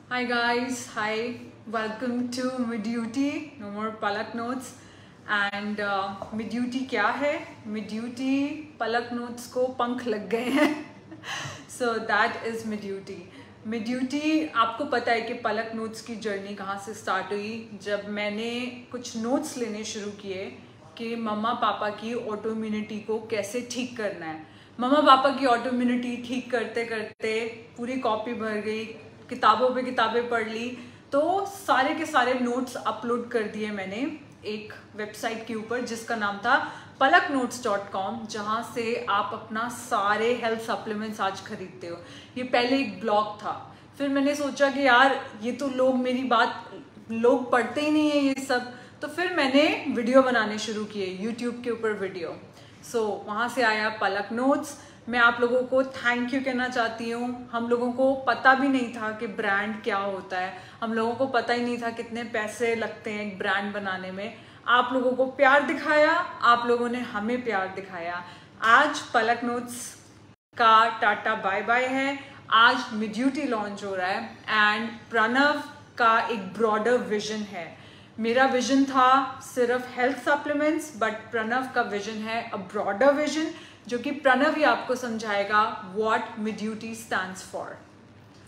Hi guys, hi, welcome to Mid-Duty, no more Palak Notes. And Mid-Duty क्या है? Mid-Duty Palak Notes को पंख लग गए हैं. So that is Mid-Duty. Mid-Duty आपको पता है कि पलक नोट्स की जर्नी कहाँ से स्टार्ट हुई. जब मैंने कुछ नोट्स लेने शुरू किए कि मम्मा पापा की ऑटोइम्यूनिटी को कैसे ठीक करना है. मम्मा पापा की ऑटोइम्यूनिटी ठीक करते करते पूरी कॉपी भर गई, किताबों पे किताबें पढ़ ली, तो सारे के सारे नोट्स अपलोड कर दिए मैंने एक वेबसाइट के ऊपर जिसका नाम था palaknotes.com, जहाँ से आप अपना सारे हेल्थ सप्लीमेंट्स आज खरीदते हो. ये पहले एक ब्लॉग था. फिर मैंने सोचा कि यार ये तो लोग पढ़ते ही नहीं है ये सब, तो फिर मैंने वीडियो बनाने शुरू किए यूट्यूब के ऊपर वीडियो. सो वहाँ से आया पलक नोट्स. मैं आप लोगों को थैंक यू कहना चाहती हूँ. हम लोगों को पता भी नहीं था कि ब्रांड क्या होता है. हम लोगों को पता ही नहीं था कितने पैसे लगते हैं एक ब्रांड बनाने में. आप लोगों को प्यार दिखाया, आप लोगों ने हमें प्यार दिखाया. आज पलक नोट्स का टाटा बाय बाय है. आज Mid-Duty लॉन्च हो रहा है एंड प्रणव का एक ब्रॉडर विजन है. मेरा विजन था सिर्फ हेल्थ सप्लीमेंट्स, बट प्रणव का विजन है अ ब्रॉडर विजन, जो कि प्रणव ही आपको समझाएगा what Mid-Duty stands for.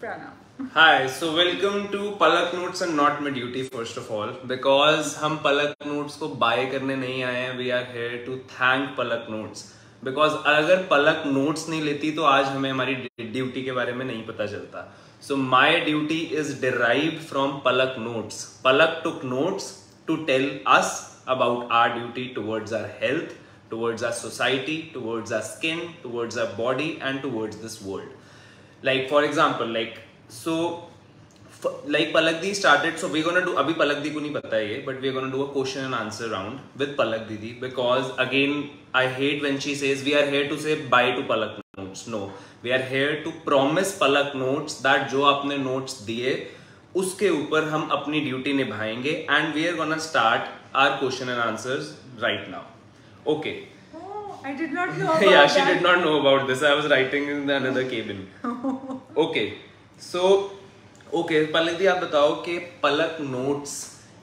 Pranav. Hi, so welcome to Palak Notes and not Mid-Duty first of all, because हम Palak Notes को buy करने नहीं आए हैं. We are here to thank Palak Notes, because अगर Palak Notes नहीं लेती तो आज हमें हमारी ड्यूटी के बारे में नहीं पता चलता. So my duty is derived from Palak Notes. Palak took notes to tell us about our duty towards our health, towards our society, towards our skin, towards our body, and towards this world. Like for example, like Palak Di started, so we're gonna do, abhi Palak Di ko nahi pata hai ye, but we're gonna do a question and answer round with Palak Didi, because again I hate when she says we are here to say bye to Palak Notes. No, we are here to promise Palak Notes that जो आपने notes दिए उसके ऊपर हम अपनी duty निभाएंगे. And we are gonna start our question and answers right now. Okay. I did not know about yeah, that. she did not know about this. I was writing in another cabin. Okay. So, okay, पलक दी आप बताओ कि पलक notes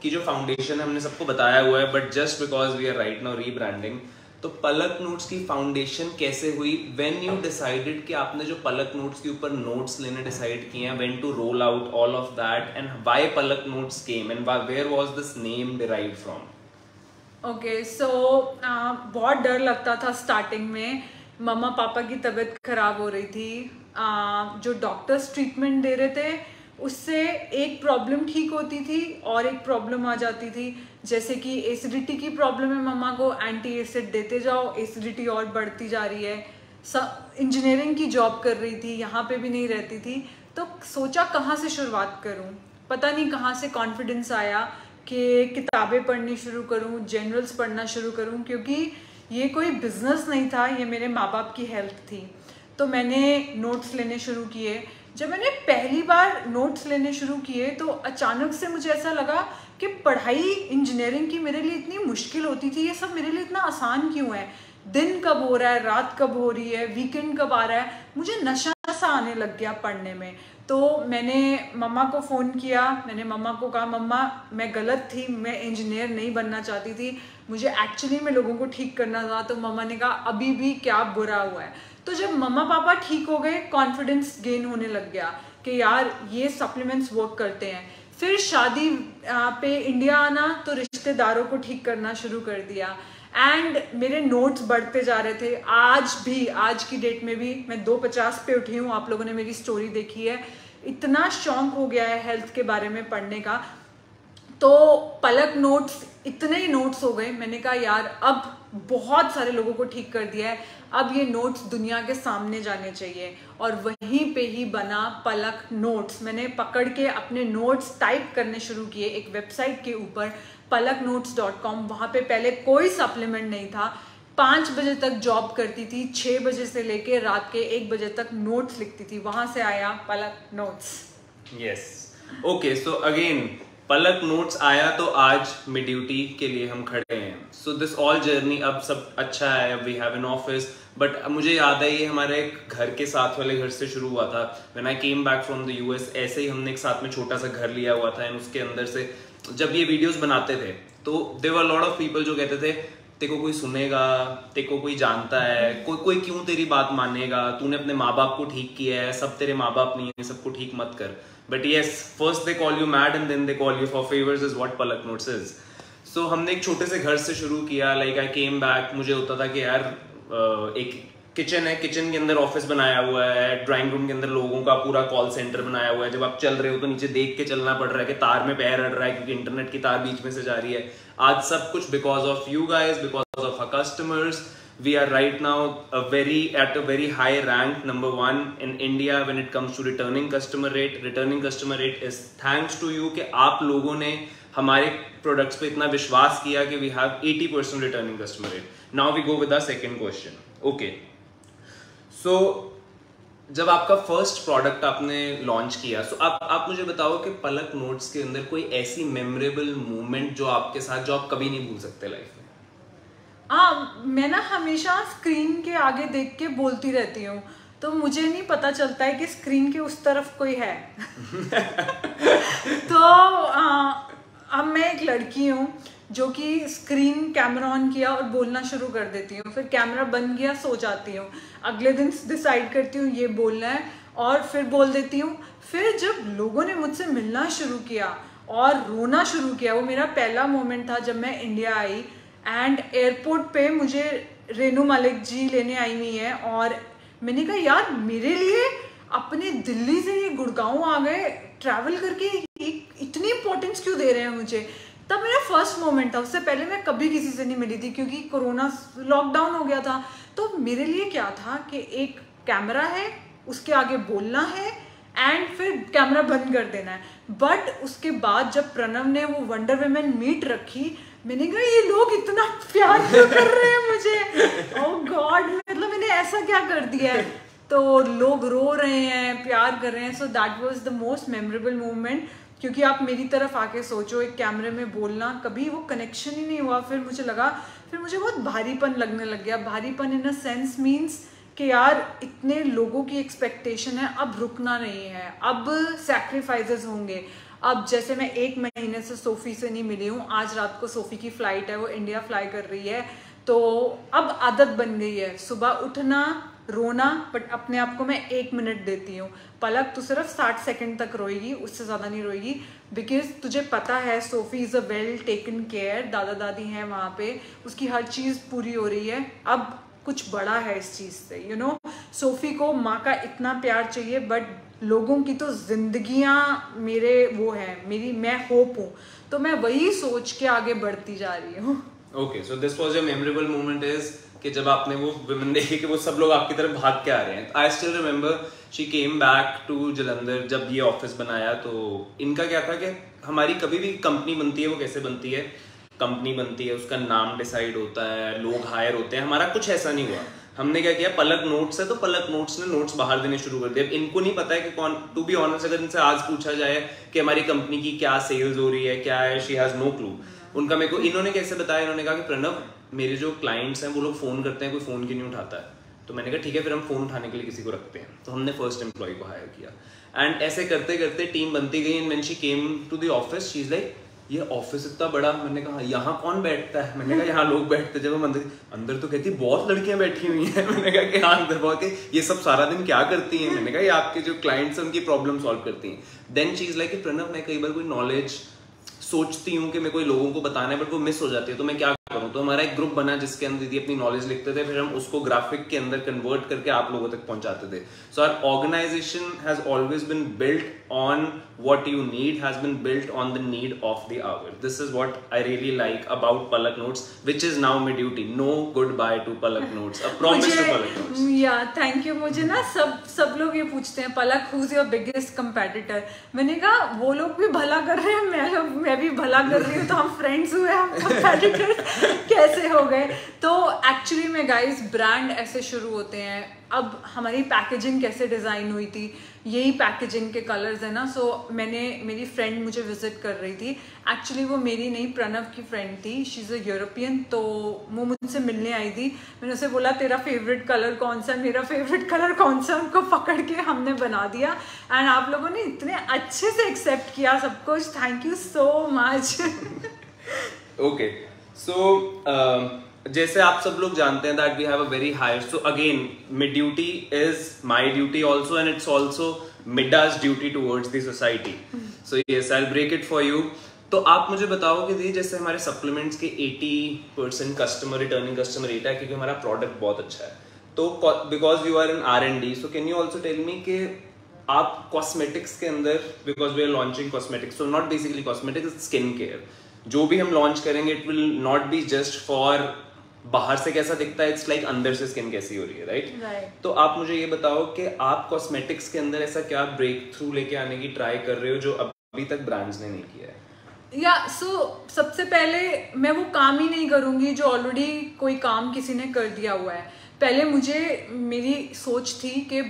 की जो foundation है हमने सबको बताया हुआ है, but just because we are right now rebranding, तो पलक नोट्स की फाउंडेशन कैसे हुई? व्हेन यू डिसाइडेड कि आपने जो पलक नोट्स के ऊपर नोट्स लेने डिसाइड किए हैं, when to roll out all of that, and why Palak notes came and where was this name derived from? Okay, so बहुत डर लगता था स्टार्टिंग में. मम्मा पापा की तबीयत खराब हो रही थी. जो डॉक्टर्स ट्रीटमेंट दे रहे थे उससे एक प्रॉब्लम ठीक होती थी और एक प्रॉब्लम आ जाती थी. जैसे कि एसिडिटी की प्रॉब्लम है मम्मा को, एंटी एसिड देते जाओ, एसिडिटी और बढ़ती जा रही है. इंजीनियरिंग की जॉब कर रही थी, यहाँ पे भी नहीं रहती थी, तो सोचा कहाँ से शुरुआत करूँ. पता नहीं कहाँ से कॉन्फिडेंस आया कि किताबें पढ़नी शुरू करूँ, जनरल्स पढ़ना शुरू करूँ, क्योंकि ये कोई बिजनेस नहीं था, ये मेरे माँ बाप की हेल्थ थी. तो मैंने नोट्स लेने शुरू किए. जब मैंने पहली बार नोट्स लेने शुरू किए तो अचानक से मुझे ऐसा लगा कि पढ़ाई इंजीनियरिंग की मेरे लिए इतनी मुश्किल होती थी, ये सब मेरे लिए इतना आसान क्यों है? दिन कब हो रहा है, रात कब हो रही है, वीकेंड कब आ रहा है, मुझे नशा सा आने लग गया पढ़ने में. तो मैंने मम्मा को फ़ोन किया. मैंने मम्मा को कहा मम्मा मैं गलत थी, मैं इंजीनियर नहीं बनना चाहती थी, मुझे एक्चुअली में लोगों को ठीक करना था. तो मम्मा ने कहा अभी भी क्या बुरा हुआ है. तो जब मम्मा पापा ठीक हो गए, कॉन्फिडेंस गेन होने लग गया कि यार ये सप्लीमेंट्स वर्क करते हैं. फिर शादी पे इंडिया आना, तो रिश्तेदारों को ठीक करना शुरू कर दिया एंड मेरे नोट्स बढ़ते जा रहे थे. आज की डेट में भी मैं 250 पे उठी हूँ. आप लोगों ने मेरी स्टोरी देखी है. इतना शौक हो गया है हेल्थ के बारे में पढ़ने का. तो पलक नोट्स, इतने ही नोट्स हो गए. मैंने कहा यार अब बहुत सारे लोगों को ठीक कर दिया है, अब ये नोट्स दुनिया के सामने जाने चाहिए. और वहीं पे ही बना पलक नोट्स. मैंने पकड़ के अपने नोट्स टाइप करने शुरू किए एक वेबसाइट के ऊपर palaknotes.com. वहाँ पे पहले कोई सप्लीमेंट नहीं था. 5 बजे तक जॉब करती थी, 6 बजे से लेके रात के 1 बजे तक नोट्स लिखती थी. वहाँ से आया Palak notes. Yes, okay. So again Palak notes आया तो आज Mid-Duty के लिए हम खड़े हैं. सो दिस ऑल जर्नी, अब सब अच्छा है, we have an office, but मुझे याद है ये हमारे एक घर के साथ वाले घर से शुरू हुआ था। When I came back from the US, ऐसे ही हमने एक साथ में छोटा सा घर लिया हुआ था, एंड उसके अंदर से जब ये वीडियोस बनाते थे तो there were lot of people जो कहते थे तेको कोई सुनेगा, तेको कोई जानता है, कोई क्यों तेरी बात मानेगा, तूने अपने माँ बाप को ठीक किया है, सब तेरे माँ बाप नहीं है, सबको ठीक मत कर। But yes, first they call you mad and then they call you for favours, is what Palak notes is. So हमने एक छोटे से घर से शुरू किया। लाइक आई केम बैक, मुझे होता था कि यार एक किचन है, किचन के अंदर ऑफिस बनाया हुआ है, ड्राइंग रूम के अंदर लोगों का पूरा कॉल सेंटर बनाया हुआ है। जब आप चल रहे हो तो नीचे देख के चलना पड़ रहा है कि तार में पैर अड़ रहा है क्योंकि इंटरनेट की तार बीच में से जा रही है। आज सब कुछ because of you guys, because of our customers, we are right now at a very high rank, number 1 in India when it comes to returning customer rate. Returning customer rate is thanks to you कि आप लोगों ने हमारे products पे इतना विश्वास किया कि we have 80% returning customer rate. Now we go with our second question. Okay. So जब आपका फर्स्ट प्रोडक्ट आपने लॉन्च किया, so आप मुझे बताओ कि पलक नोट्स के अंदर कोई ऐसी मेमोरेबल मोमेंट जो आपके साथ जो आप कभी नहीं भूल सकते लाइफ में? मैं ना हमेशा स्क्रीन के आगे देख के बोलती रहती हूँ, तो मुझे नहीं पता चलता है कि स्क्रीन के उस तरफ कोई है। तो अब मैं एक लड़की हूँ जो कि स्क्रीन कैमरा ऑन किया और बोलना शुरू कर देती हूँ, फिर कैमरा बंद गया सो जाती हूँ, अगले दिन डिसाइड करती हूँ ये बोलना है और फिर बोल देती हूँ। फिर जब लोगों ने मुझसे मिलना शुरू किया और रोना शुरू किया, वो मेरा पहला मोमेंट था जब मैं इंडिया आई एंड एयरपोर्ट पे मुझे रेनू मलिक जी लेने आई हुई है और मैंने कहा यार मेरे लिए अपने दिल्ली से ये गुड़गांव आ गए ट्रैवल करके, इतनी इंपॉर्टेंस क्यों दे रहे हैं मुझे। तब मेरा फर्स्ट मोमेंट था, उससे पहले मैं कभी किसी से नहीं मिली थी क्योंकि कोरोना लॉकडाउन हो गया था। तो मेरे लिए क्या था कि एक कैमरा है, उसके आगे बोलना है एंड फिर कैमरा बंद कर देना है। बट उसके बाद जब प्रणव ने वो वंडर वुमन मीट रखी, मैंने कहा ये लोग इतना प्यार क्यों कर रहे हैं मुझे, ओह गॉड, मतलब मैंने ऐसा क्या कर दिया है। तो लोग रो रहे हैं, प्यार कर रहे हैं। So that was the most memorable moment, क्योंकि आप मेरी तरफ आके सोचो, एक कैमरे में बोलना, कभी वो कनेक्शन ही नहीं हुआ। फिर मुझे बहुत भारीपन लगने लग गया। भारीपन इन अ सेंस मीन्स कि यार इतने लोगों की एक्सपेक्टेशन है, अब रुकना नहीं है, अब सैक्रिफाइसेस होंगे। अब जैसे मैं 1 महीने से सोफी से नहीं मिली हूँ, आज रात को सोफी की फ्लाइट है, वो इंडिया फ्लाई कर रही है, तो अब आदत बन गई है सुबह उठना, रोना, बट अपने आप को मैं 1 मिनट देती हूँ। पलक तू सिर्फ 60 सेकंड तक रोएगी, उससे ज़्यादा नहीं रोएगी, बिकॉज तुझे पता है Sophie is a well taken care, दादा दादी हैं वहाँ पे, उसकी हर चीज़ पूरी हो रही है। अब कुछ बड़ा है इस चीज़ से, यू नो, सोफी को माँ का इतना प्यार चाहिए, बट लोगों की तो जिंदगियां मेरे वो है, मैं होप हूँ, तो मैं वही सोच के आगे बढ़ती जा रही हूँ। Okay, so this was your memorable moment is कि जब आपने वो वुमेन देखी कि वो सब लोग आपकी तरफ भाग के आ रहे हैं। I still remember she came back to Jalandhar जब ये ऑफिस बनाया। तो इनका क्या था कि हमारी कभी भी कंपनी बनती है, वो कैसे बनती है, कंपनी बनती है, उसका नाम डिसाइड होता है, लोग हायर होते हैं, हमारा कुछ ऐसा नहीं हुआ। हमने क्या किया, पलक नोट्स है तो पलक नोट्स ने नोट्स बाहर देने शुरू कर दिए। अब इनको नहीं पता है कि कौन, टू बी ऑनेस्ट, अगर इनसे आज पूछा जाए कि हमारी कंपनी की क्या सेल्स हो रही है, क्या है, शी हैज नो क्लू। उनका मेरे को इन्होंने कैसे बताया, इन्होंने कहा कि प्रणव मेरे जो क्लाइंट्स हैं वो लोग फोन करते हैं, कोई फोन क्यों नहीं उठाता है। तो मैंने कहा ठीक है, फिर हम फोन उठाने के लिए किसी को रखते हैं। तो हमने फर्स्ट एम्प्लॉय को हायर किया एंड ऐसे करते करते टीम बनती गई। And when she came to the office she is like ये ऑफिस इतना बड़ा। मैंने कहा यहाँ कौन बैठता है, मैंने कहा यहाँ लोग बैठते हैं। जब हम अंदर तो कहती बहुत लड़कियां बैठी हुई हैं। मैंने कहा कि हाँ अंदर बहुत, ये सब सारा दिन क्या करती हैं। मैंने कहा ये आपके जो क्लाइंट्स हैं उनकी प्रॉब्लम सॉल्व करती हैं। देन चीज लाइक प्रणव, मैं कई बार कोई नॉलेज सोचती हूँ कि मैं कोई लोगों को बताना है बट वो मिस हो जाती है, तो मैं क्या करूँ। तो हमारा एक ग्रुप बना जिसके अंदर दीदी अपनी नॉलेज लिखते थे, फिर हम उसको ग्राफिक के अंदर कन्वर्ट करके आप लोगों तक पहुंचाते थे। So our organisation has always been built on what you need, has been built on the need of the hour. This is what I really like about Palak Notes, which is now my duty. No goodbye to Palak Notes. A promise to Palak Notes. Yeah, thank you. मुझे ना सब लोग ये पूछते हैं पलक who's your biggest competitor. मैंने कहा वो लोग भी भला कर रहे हैं, मैं भी भला कर रही हूँ, तो हम फ्रेंड्स हुए, हम competitors कैसे हो गए। तो एक्चुअली में गाइस ब्रांड ऐसे शुरू होते हैं। अब हमारी पैकेजिंग कैसे डिजाइन हुई थी, यही पैकेजिंग के कलर्स है ना। सो मेरी फ्रेंड मुझे विजिट कर रही थी, एक्चुअली वो मेरी नहीं प्रणव की फ्रेंड थी, शी इज़ अ यूरोपियन, तो वो मुझसे मिलने आई थी। मैंने उसे बोला तेरा फेवरेट कलर कौन सा है, मेरा फेवरेट कलर कौन सा, उनको पकड़ के हमने बना दिया एंड आप लोगों ने इतने अच्छे से एक्सेप्ट किया सब कुछ, thank you so much. Okay, so जैसे आप सब लोग जानते हैं that we have a very high, so again mid duty is my duty also and it's also मिडा's duty towards the society. So yes, I will break it for you. तो आप मुझे बताओ कि दी जैसे हमारे सप्लीमेंट्स के 80% कस्टमर रिटर्निंग कस्टमर रेट है क्योंकि हमारा प्रोडक्ट बहुत अच्छा है, तो because you are in R&D, so can you also tell me कि आप कॉस्मेटिक्स के अंदर, because we are launching cosmetics, so not basically cosmetics, skin care, जो भी हम लॉन्च करेंगे it will not be just for बाहर से कैसा दिखता है, इट्स लाइक अंदर से स्किन कैसी हो रही है, राइट? तो आप मुझे ये बताओ कि आप कॉस्मेटिक्स के अंदर ऐसा क्या ब्रेक थ्रू लेके आने की ट्राई कर रहे हो जो अभी तक ब्रांड्स ने नहीं किया है? या सबसे पहले मैं वो काम ही नहीं करूंगी जो ऑलरेडी कोई काम किसी ने कर दिया हुआ है। पहले मेरी सोच थी कि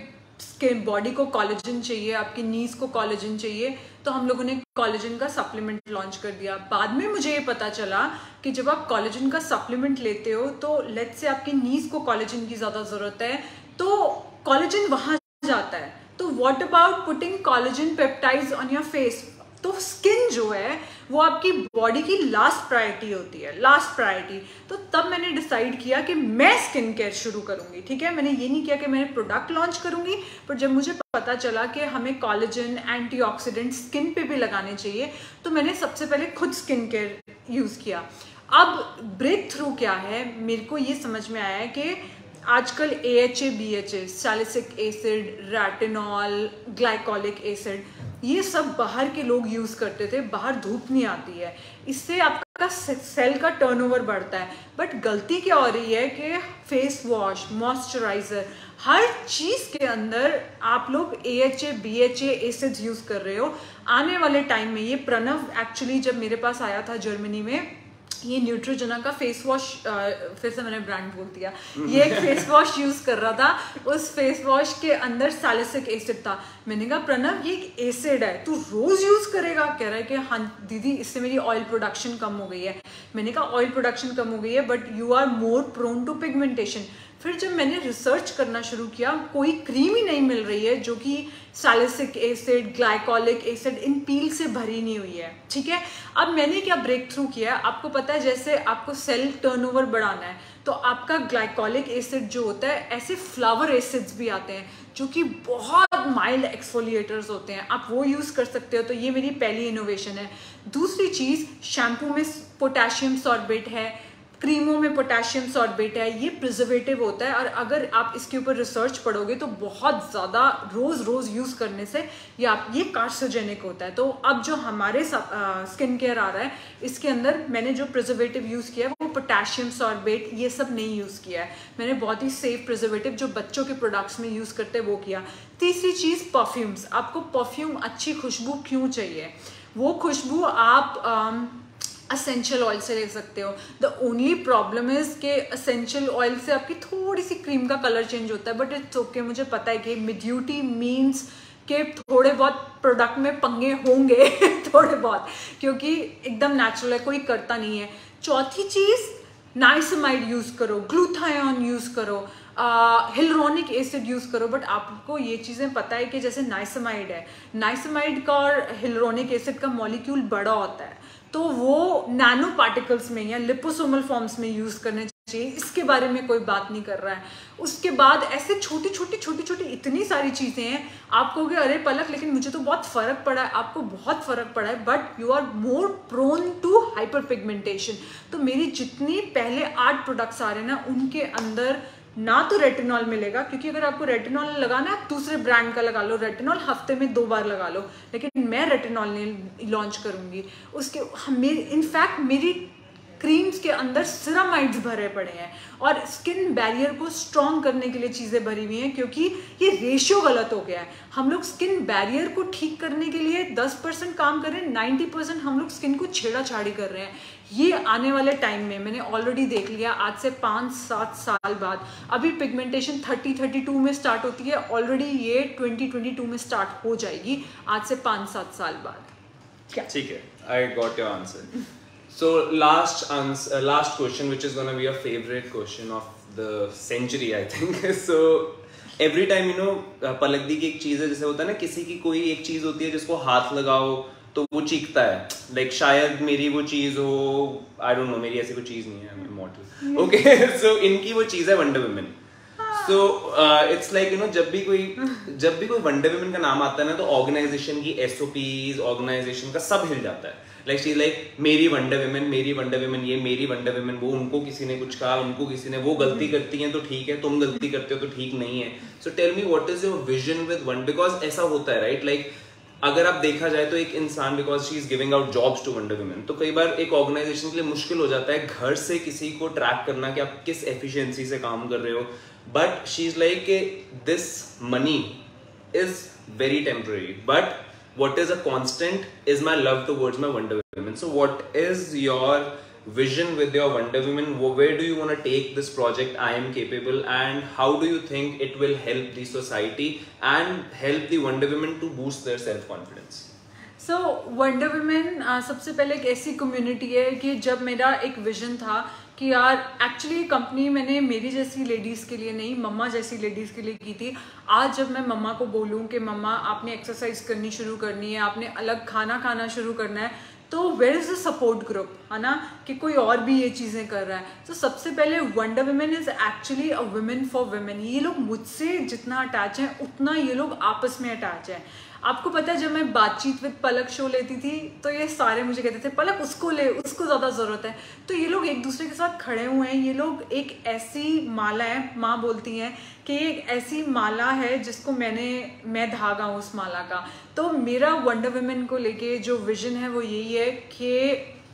बॉडी को कोलेजन चाहिए, आपकी नीज को कोलेजन चाहिए, तो हम लोगों ने कोलेजन का सप्लीमेंट लॉन्च कर दिया। बाद में मुझे ये पता चला कि जब आप कोलेजन का सप्लीमेंट लेते हो तो लेट्स से आपकी नीज को कोलेजन की ज़्यादा ज़रूरत है, तो कोलेजन वहाँ जाता है। तो what about putting collagen peptides on your face? तो स्किन जो है वो आपकी बॉडी की लास्ट प्रायोरिटी होती है, लास्ट प्रायोरिटी। तो तब मैंने डिसाइड किया कि मैं स्किन केयर शुरू करूंगी, ठीक है? मैंने ये नहीं किया कि मैं प्रोडक्ट लॉन्च करूंगी, पर जब मुझे पता चला कि हमें कोलेजन, एंटीऑक्सीडेंट स्किन पे भी लगाने चाहिए, तो मैंने सबसे पहले खुद स्किन केयर यूज किया। अब ब्रेक थ्रू क्या है, मेरे को ये समझ में आया है कि आजकल AHA, BHA, salicylic acid, retinol, glycolic acid, ये सब बाहर के लोग यूज करते थे, बाहर धूप नहीं आती है, इससे आपका सेल का टर्नओवर बढ़ता है। बट गलती क्या हो रही है कि फेस वॉश, मॉइस्चराइजर, हर चीज के अंदर आप लोग AHA, BHA एसिड्स यूज कर रहे हो। आने वाले टाइम में ये प्रणव एक्चुअली जब मेरे पास आया था जर्मनी में, ये न्यूट्रोजेना का फेस वॉश, फिर से मैंने ब्रांड बोल दिया, ये एक फेस वॉश यूज कर रहा था। उस फेस वॉश के अंदर सैलिसिक एसिड था। मैंने कहा प्रणव ये एक एसिड है, तू रोज यूज करेगा? कह रहा है कि हाँ दीदी इससे मेरी ऑयल प्रोडक्शन कम हो गई है। मैंने कहा ऑयल प्रोडक्शन कम हो गई है but you are more prone to pigmentation. फिर जब मैंने रिसर्च करना शुरू किया, कोई क्रीम ही नहीं मिल रही है जो कि सैलिसिक एसिड, ग्लाइकोलिक एसिड इन पील से भरी नहीं हुई है, ठीक है? अब मैंने क्या ब्रेक थ्रू किया, आपको पता है जैसे आपको सेल टर्नओवर बढ़ाना है तो आपका ग्लाइकोलिक एसिड जो होता है, ऐसे फ्लावर एसिड्स भी आते हैं जो कि बहुत माइल्ड एक्सफोलिएटर्स होते हैं, आप वो यूज कर सकते हो। तो ये मेरी पहली इनोवेशन है। दूसरी चीज, शैम्पू में पोटेशियम सॉर्बेट है, क्रीमों में पोटेशियम सॉर्बेट है, ये प्रिजर्वेटिव होता है, और अगर आप इसके ऊपर रिसर्च पढ़ोगे तो बहुत ज़्यादा रोज़ यूज़ करने से ये कार्सिनोजेनिक होता है। तो अब जो हमारे स्किन केयर आ रहा है, इसके अंदर मैंने जो प्रिजर्वेटिव यूज़ किया है वो पोटेशियम सॉर्बेट ये सब नहीं यूज़ किया है। मैंने बहुत ही सेफ प्रिजर्वेटिव जो बच्चों के प्रोडक्ट्स में यूज़ करते हैं वो किया। तीसरी चीज़, परफ्यूम्स। आपको परफ्यूम, अच्छी खुशबू क्यों चाहिए? वो खुशबू आप असेंशियल ऑयल से ले सकते हो। द ओनली प्रॉब्लम इज कि असेंशियल ऑयल से आपकी थोड़ी सी क्रीम का कलर चेंज होता है, बट इट्स ओके। मुझे पता है कि मिड्यूटी मीन्स कि थोड़े बहुत प्रोडक्ट में पंगे होंगे थोड़े बहुत, क्योंकि एकदम नेचुरल है, कोई करता नहीं है। चौथी चीज, नाइसिमाइड यूज करो, ग्लूथायन यूज करो, हिलरोनिक एसिड यूज करो। बट आपको ये चीजें पता है कि जैसे नाइसिमाइड है, नाइसिमाइड का और हिलरोनिक एसिड का मॉलिक्यूल बड़ा होता है, तो वो नैनो पार्टिकल्स में या लिपोसोमल फॉर्म्स में यूज करने चाहिए, इसके बारे में कोई बात नहीं कर रहा है। उसके बाद ऐसे छोटी छोटी इतनी सारी चीजें हैं। आप कहोगे अरे पलक लेकिन मुझे तो बहुत फर्क पड़ा है, आपको बहुत फर्क पड़ा है, but you are more prone to hyper pigmentation. तो मेरी जितनी पहले 8 प्रोडक्ट्स आ रहे हैं ना, उनके अंदर ना तो रेटिनॉल मिलेगा, क्योंकि अगर आपको रेटिनॉल लगाना है दूसरे ब्रांड का लगा लो, रेटिनॉल हफ्ते में 2 बार लगा लो, लेकिन मैं रेटिनॉल नहीं लॉन्च करूंगी। उसके इनफैक्ट मेरी क्रीम्स के अंदर सिरामाइड्स भरे पड़े हैं और स्किन बैरियर को स्ट्रॉन्ग करने के लिए चीज़ें भरी हुई हैं, क्योंकि ये रेशियो गलत हो गया है। हम लोग स्किन बैरियर को ठीक करने के लिए 10% काम कर रहे हैं, 90% हम लोग स्किन को छेड़ाछाड़ी कर रहे हैं। ये आने वाले टाइम में मैंने ऑलरेडी देख लिया, आज से 5-7 साल बाद, अभी पिगमेंटेशन 30-32 में स्टार्ट होती है, ऑलरेडी ये 2022 में स्टार्ट हो जाएगी, आज से 5-7 साल बाद। क्या ठीक है, I got your answer. So last question, which is gonna be a favorite question of the century, I think. So every time पलक दी की एक चीज है, जैसे होता है ना, किसी की कोई एक चीज होती है जिसको हाथ लगाओ तो वो चीखता है, लाइक शायद मेरी वो चीज हो, आई डोंट नो, मेरी ऐसी कोई चीज नहीं है, इमॉर्टल, ओके। सो इनकी वो चीज है wonder women. So it's like जब भी कोई वंडर वुमेन का नाम आता है ना, तो ऑर्गेनाइजेशन की SOPs, ऑर्गेनाइजेशन का सब हिल जाता है। लाइक शी लाइक मेरी वंडर वुमेन, मेरी वंडर वुमेन, ये मेरी वंडर वुमेन, वो उनको किसी ने कुछ कहा, उनको किसी ने, वो गलती करती हैं तो ठीक है, तुम गलती करते हो तो ठीक नहीं है। So tell me what is your vision with one, because ऐसा होता है राइट, लाइक अगर आप देखा जाए तो एक इंसान, because she is giving out jobs to wonder women, तो कई बार एक ऑर्गेनाइजेशन के लिए मुश्किल हो जाता है घर से किसी को ट्रैक करना कि आप किस एफिशिएंसी से काम कर रहे हो। But she is like this money is very temporary, but what is a constant is my love towards my Wonder Woman. So what is your vision with your Wonder Woman? Where do you want to take this project I Am Capable, and how do you think it will help the society and help the Wonder Women to boost their self confidence? So Wonder Women सबसे पहले एक ऐसी community है कि जब मेरा एक vision था कि यार एक्चुअली कंपनी मैंने मेरी जैसी लेडीज़ के लिए नहीं, मम्मा जैसी लेडीज़ के लिए की थी। आज जब मैं मम्मा को बोलूँ कि मम्मा आपने एक्सरसाइज करनी शुरू करनी है, आपने अलग खाना खाना शुरू करना है, तो where is the support group, है ना, कि कोई और भी ये चीज़ें कर रहा है। तो सबसे पहले wonder women is actually a women for women. ये लोग मुझसे जितना अटैच हैं उतना ये लोग आपस में अटैच हैं। आपको पता है, जब मैं बातचीत विद पलक शो लेती थी तो ये सारे मुझे कहते थे पलक उसको ले, उसको ज़्यादा ज़रूरत है। तो ये लोग एक दूसरे के साथ खड़े हुए हैं। ये लोग एक ऐसी माला है, माँ बोलती हैं कि ये एक ऐसी माला है जिसको मैं धागा हूँ उस माला का। तो मेरा वंडर वुमेन को लेके जो विजन है वो यही है कि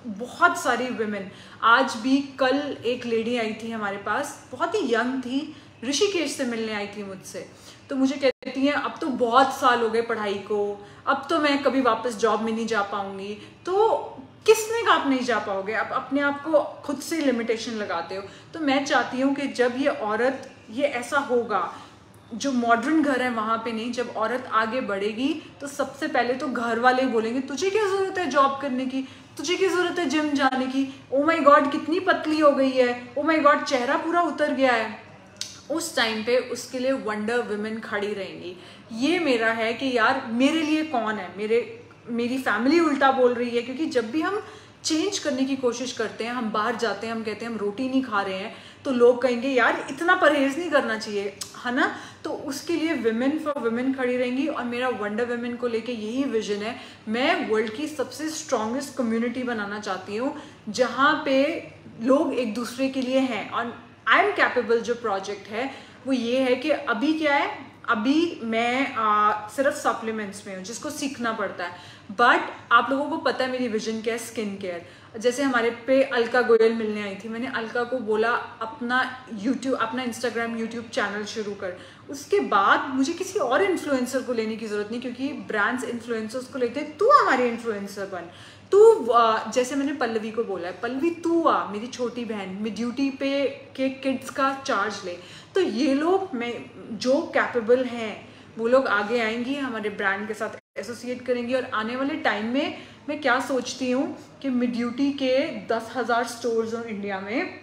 बहुत सारी वुमेन, आज भी कल एक लेडी आई थी हमारे पास, बहुत ही यंग थी, ऋषिकेश से मिलने आई थी मुझसे। तो मुझे कहती हैं अब तो बहुत साल हो गए पढ़ाई को, अब तो मैं कभी वापस जॉब में नहीं जा पाऊंगी। तो किसने कहा आप नहीं जा पाओगे? आप अपने आप को खुद से लिमिटेशन लगाते हो। तो मैं चाहती हूँ कि जब ये औरत, ये ऐसा होगा, जो मॉडर्न घर है वहाँ पे नहीं, जब औरत आगे बढ़ेगी तो सबसे पहले तो घर वाले बोलेंगे तुझे क्या ज़रूरत है जॉब करने की, तुझे क्या ज़रूरत है जिम जाने की, ओ माय गॉड कितनी पतली हो गई है, ओ माय गॉड चेहरा पूरा उतर गया है। उस टाइम पे उसके लिए वंडर वुमेन खड़ी रहेंगी। ये मेरा है कि यार मेरे लिए कौन है, मेरी फैमिली उल्टा बोल रही है, क्योंकि जब भी हम चेंज करने की कोशिश करते हैं, हम बाहर जाते हैं, हम कहते हैं हम रोटी नहीं खा रहे हैं, तो लोग कहेंगे यार इतना परहेज नहीं करना चाहिए, है ना। तो उसके लिए विमेन फॉर विमेन खड़ी रहेंगी। और मेरा वंडर वुमेन को लेके यही विजन है, मैं वर्ल्ड की सबसे स्ट्रॉन्गेस्ट कम्युनिटी बनाना चाहती हूँ जहाँ पे लोग एक दूसरे के लिए हैं। और आई एम कैपेबल जो प्रोजेक्ट है वो ये है कि अभी क्या है, अभी मैं सिर्फ सप्लीमेंट्स में हूँ जिसको सीखना पड़ता है। बट आप लोगों को पता है मेरी विजन क्या है, स्किन केयर। जैसे हमारे पे अलका गोयल मिलने आई थी, मैंने अलका को बोला अपना इंस्टाग्राम यूट्यूब चैनल शुरू कर। उसके बाद मुझे किसी और इन्फ्लुएंसर को लेने की ज़रूरत नहीं, क्योंकि ब्रांड्स इन्फ्लुएंसर्स को लेते हैं, तू हमारी इन्फ्लुएंसर बन, तू जैसे मैंने पल्लवी को बोला है, पल्लवी तू आ मेरी छोटी बहन, मैं ड्यूटी पे के किड्स का चार्ज ले। तो ये लोग जो कैपेबल हैं वो लोग आगे आएंगी, हमारे ब्रांड के साथ एसोसिएट करेंगी। और आने वाले टाइम में मैं क्या सोचती हूँ कि मिड ड्यूटी के 10,000 स्टोर्स हो इंडिया में,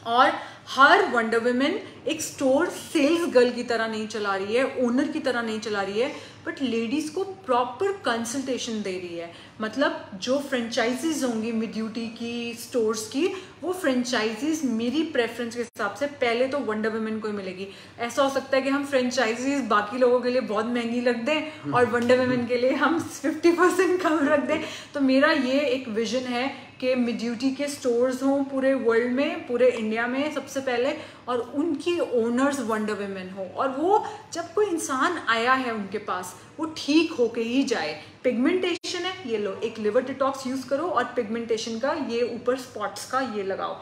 और हर वंडर वुमेन एक स्टोर सेल्स गर्ल की तरह नहीं चला रही है, ओनर की तरह नहीं चला रही है, बट लेडीज़ को प्रॉपर कंसल्टेशन दे रही है। मतलब जो फ्रेंचाइजीज होंगी मिड ड्यूटी की स्टोर्स की, वो फ्रेंचाइजीज मेरी प्रेफरेंस के हिसाब से पहले तो वंडर वुमेन को ही मिलेगी। ऐसा हो सकता है कि हम फ्रेंचाइजीज बाकी लोगों के लिए बहुत महंगी रख दें और वंडर वुमेन के लिए हम 50% कम रख दें। तो मेरा ये एक विजन है कि मिड ड्यूटी के स्टोर्स हों पूरे वर्ल्ड में, पूरे इंडिया में सबसे पहले, और उनकी ओनर्स वंडर वुमेन हो। और वो जब कोई इंसान आया है उनके पास, वो ठीक होके ही जाए। पिगमेंटेशन है, ये लो, एक लिवर डिटॉक्स यूज करो और पिगमेंटेशन का ये ऊपर स्पॉट्स का ये लगाओ।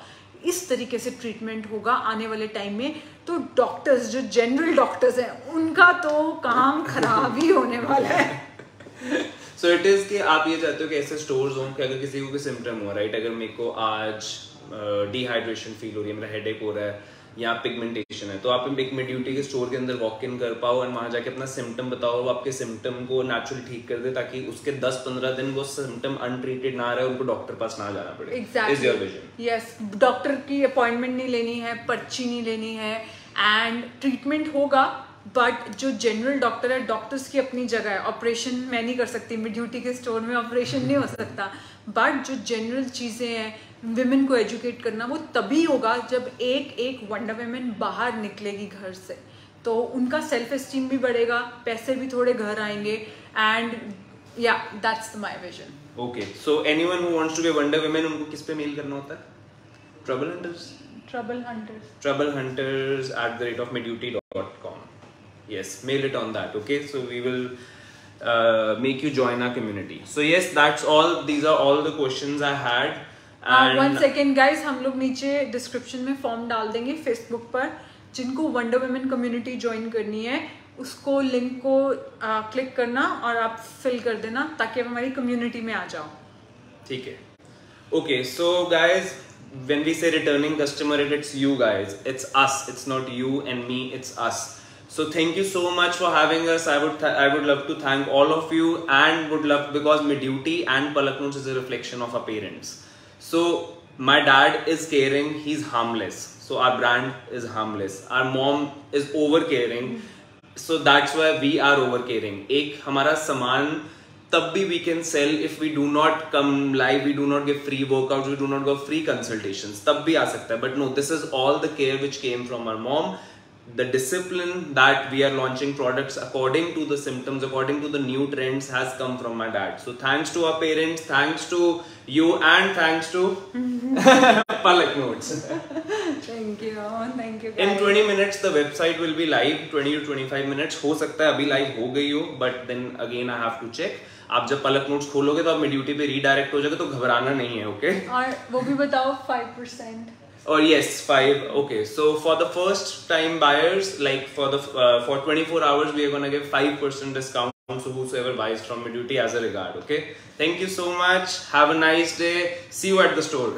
इस तरीके से ट्रीटमेंट होगा आने वाले टाइम में। तो डॉक्टर्स जो जनरल डॉक्टर्स हैं उनका तो काम खराब ही होने वाला है। सो इट इज कि आप ये चाहते हो कि ऐसे स्टोर्स हों कि अगर किसी को कोई सिम्टम हुआ, राइट, अगर मेरे को आज डिहाइड्रेशन फील हो रही है, मेरा हेडेक हो रहा है या पिगमेंटेशन है, तो आप एक मेड्यूटी के स्टोर के अंदर वॉक इन कर पाओ और वहाँ जाके अपना सिम्टम बताओ, वो आपके सिम्टम को नेचुरली ठीक कर दे, ताकि उसके 10-15 दिन वो सिम्टम अनट्रीटेड ना रहे, उनको डॉक्टर पास ना जाना पड़े। Is your vision? Yes, doctor की अपॉइंटमेंट नहीं लेनी है, पर्ची नहीं लेनी है, एंड ट्रीटमेंट होगा। बट जो जनरल डॉक्टर है, डॉक्टर्स की अपनी जगह है, ऑपरेशन मैं नहीं कर सकती, मेड्यूटी के स्टोर में ऑपरेशन नहीं हो सकता। बट जो जनरल चीज़ें हैं, विमेन को एजुकेट करना, वो तभी होगा जब एक वंडर वुमेन बाहर निकलेगी घर से, तो उनका सेल्फ एस्टीम भी बढ़ेगा, पैसे भी थोड़े घर आएंगे, एंड या that's my vision. Okay, so anyone who wants to be wonder women, उनको किस पे मेल करना होता है? troublehunters@meduty.com. Yes, mail it on that. Okay, so we will make you join our community. So yes, that's all. These are all the questions I had. And 1 second guys, हम लोग नीचे description में form डाल देंगे Facebook पर। जिनको wonder women community join करनी है उसको लिंक को क्लिक करना और आप फिल कर देना ताकि आप हमारी कम्युनिटी में आ जाओ। ठीक है। Okay, so guys, when we say returning customer, it's you guys, it's us, it's not you and me, it's us. So thank you so much for having us. I would love to thank all of you, and would love, because Meduty and Palak Notes is a reflection of our parents. So my dad is caring, he's harmless. So our brand is harmless. Our mom is over caring. So that's why we are over caring. एक हमारा सामान तब भी we can sell if we do not come live, we do not give free workouts, we do not give free consultations. तब भी आ सकता है. But no, this is all the care which came from our mom. The discipline that we are launching products according to the symptoms, according to the new trends, has come from my dad. So thanks to our parents, thanks to you, and thanks to Palak Notes. Thank you guys. In 20 minutes the website will be live, 20 to 25 minutes. हो सकता है अभी live हो गई हो, but then again I have to check. आप जब पलक notes खोलोगे तो आप मेड्यूटी पे रीडायरेक्ट हो जाएगा, तो घबराना नहीं है, ओके? और वो भी बताओ 5%. Or yes, 5. Okay, so for the first time buyers, like for 24 hours, we are gonna give 5% discount. So whosoever buys from Meduty, as a regard. Okay. Thank you so much. Have a nice day. See you at the store.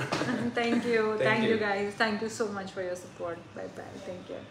Thank you. Thank you guys. Thank you so much for your support. Bye bye. Thank you.